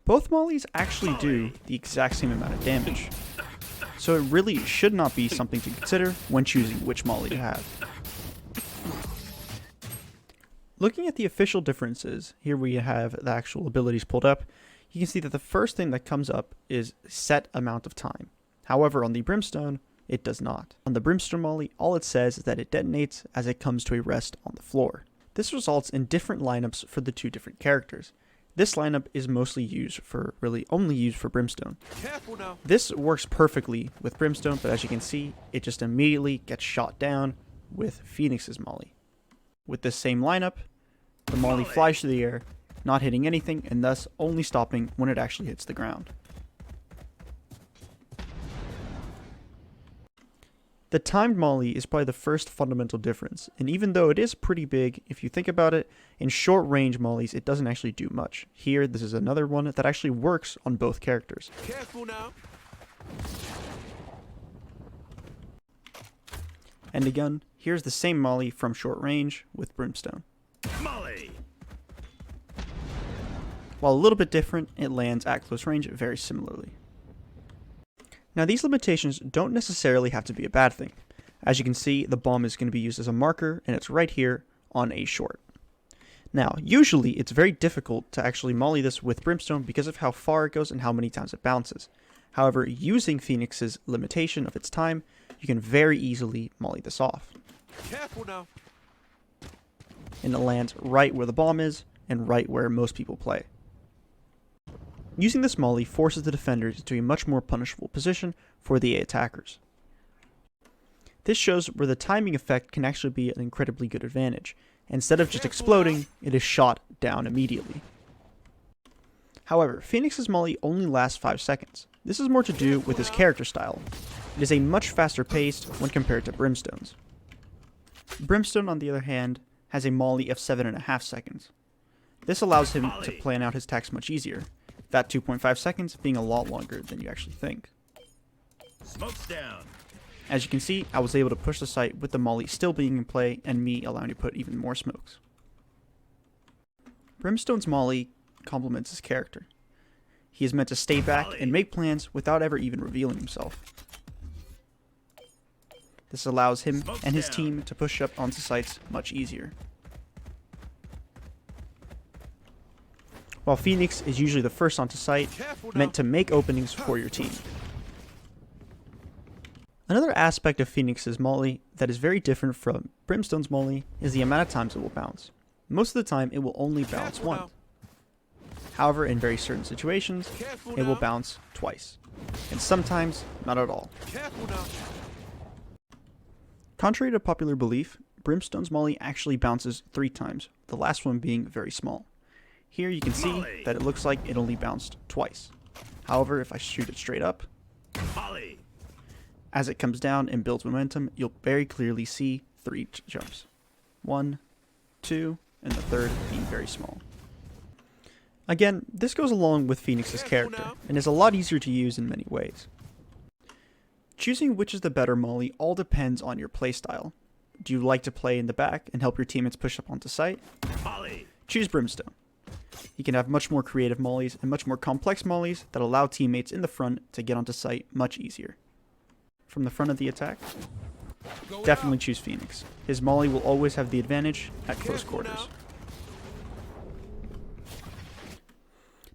Both mollies actually do the exact same amount of damage, so it really should not be something to consider when choosing which molly to have. Looking at the official differences, here we have the actual abilities pulled up, you can see that the first thing that comes up is set amount of time. However, on the Brimstone, it does not. On the Brimstone molly, all it says is that it detonates as it comes to a rest on the floor. This results in different lineups for the two different characters. This lineup is mostly used for, only used for Brimstone. This works perfectly with Brimstone, but as you can see, it just immediately gets shot down with Phoenix's molly. With this same lineup, the molly flies through the air, not hitting anything, and thus only stopping when it actually hits the ground. The timed molly is probably the first fundamental difference, and even though it is pretty big, if you think about it, in short range mollies it doesn't actually do much. Here, this is another one that actually works on both characters. Careful now. And again, here's the same molly from short range with Brimstone. Molly. While a little bit different, it lands at close range very similarly. Now these limitations don't necessarily have to be a bad thing. As you can see, the bomb is going to be used as a marker, and it's right here on a short. Now, usually it's very difficult to actually molly this with Brimstone because of how far it goes and how many times it bounces. However, using Phoenix's limitation of its time, you can very easily molly this off. Careful now. And it lands right where the bomb is, and right where most people play. Using this molly forces the defenders into a much more punishable position for the attackers. This shows where the timing effect can actually be an incredibly good advantage. Instead of just exploding, it is shot down immediately. However, Phoenix's molly only lasts 5 seconds. This is more to do with his character style. It is a much faster paced when compared to Brimstone's. Brimstone, on the other hand, has a molly of 7.5 seconds. This allows him to plan out his attacks much easier, that 2.5 seconds being a lot longer than you actually think. Smoke's down. As you can see, I was able to push the site with the molly still being in play and me allowing to put even more smokes. Brimstone's molly complements his character. He is meant to stay back and make plans without ever even revealing himself. This allows him and his team to push up onto sites much easier. While Phoenix is usually the first onto site, meant to make openings for your team. Another aspect of Phoenix's molly that is very different from Brimstone's molly is the amount of times it will bounce. Most of the time it will only bounce once. However, in very certain situations, it will bounce twice, and sometimes not at all. Contrary to popular belief, Brimstone's molly actually bounces 3 times, the last one being very small. Here you can see that it looks like it only bounced twice. However, if I shoot it straight up, as it comes down and builds momentum, you'll very clearly see 3 jumps. 1, 2, and the third being very small. Again, this goes along with Phoenix's character, and is a lot easier to use in many ways. Choosing which is the better molly all depends on your playstyle. Do you like to play in the back and help your teammates push up onto site? Choose Brimstone. You can have much more creative mollies and much more complex mollies that allow teammates in the front to get onto site much easier. From the front of the attack, definitely choose Phoenix. His molly will always have the advantage at close quarters.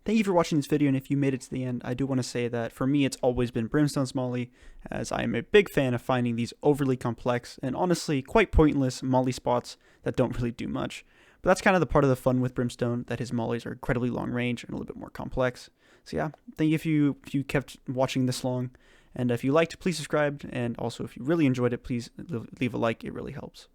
Thank you for watching this video, and if you made it to the end, I do want to say that for me it's always been Brimstone's molly, as I am a big fan of finding these overly complex and honestly quite pointless molly spots that don't really do much. But that's kind of the part of the fun with Brimstone, that his mollies are incredibly long range and a little bit more complex. So yeah, thank you if you kept watching this long, and if you liked, please subscribe, and also if you really enjoyed it, please leave a like, it really helps.